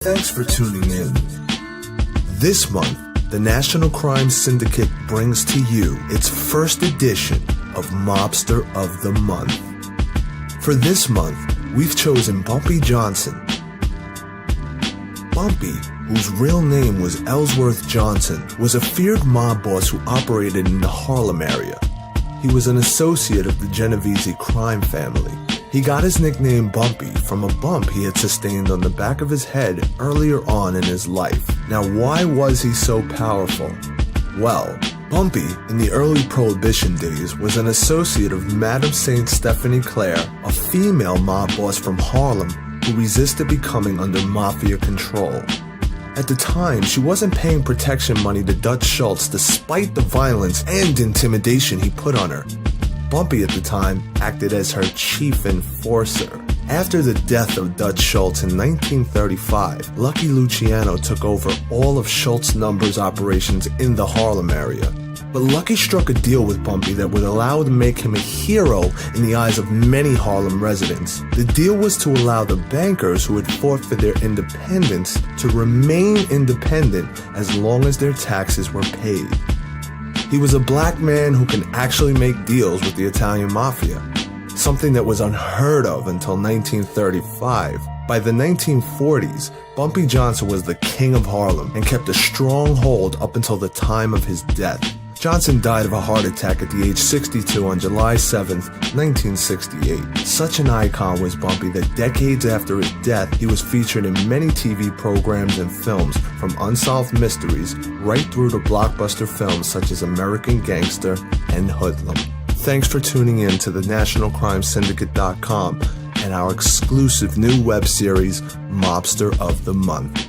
Thanks for tuning in. This month, the National Crime Syndicate brings to you its first edition of Mobster of the Month. For this month, we've chosen Bumpy Johnson. Bumpy, whose real name was Ellsworth Johnson, was a feared mob boss who operated in the Harlem area. He was an associate of the Genovese crime family. He got his nickname Bumpy from a bump he had sustained on the back of his head earlier on in his life. Now, why was he so powerful? Well, Bumpy, in the early Prohibition days, was an associate of Madame Saint Stephanie Claire, a female mob boss from Harlem who resisted becoming under mafia control. At the time, she wasn't paying protection money to Dutch Schultz despite the violence and intimidation he put on her. Bumpy at the time acted as her chief enforcer. After the death of Dutch Schultz in 1935, Lucky Luciano took over all of Schultz Numbers operations in the Harlem area. But Lucky struck a deal with Bumpy that would allow to make him a hero in the eyes of many Harlem residents. The deal was to allow the bankers who had fought for their independence to remain independent as long as their taxes were paid. He was a black man who can actually make deals with the Italian mafia, something that was unheard of until 1935. By the 1940s, Bumpy Johnson was the king of Harlem and kept a strong hold up until the time of his death. Johnson died of a heart attack at the age 62 on July 7, 1968. Such an icon was Bumpy that decades after his death, he was featured in many TV programs and films, from unsolved mysteries right through to blockbuster films such as American Gangster and Hoodlum. Thanks for tuning in to the NationalCrimeSyndicate.com and our exclusive new web series, Mobster of the Month.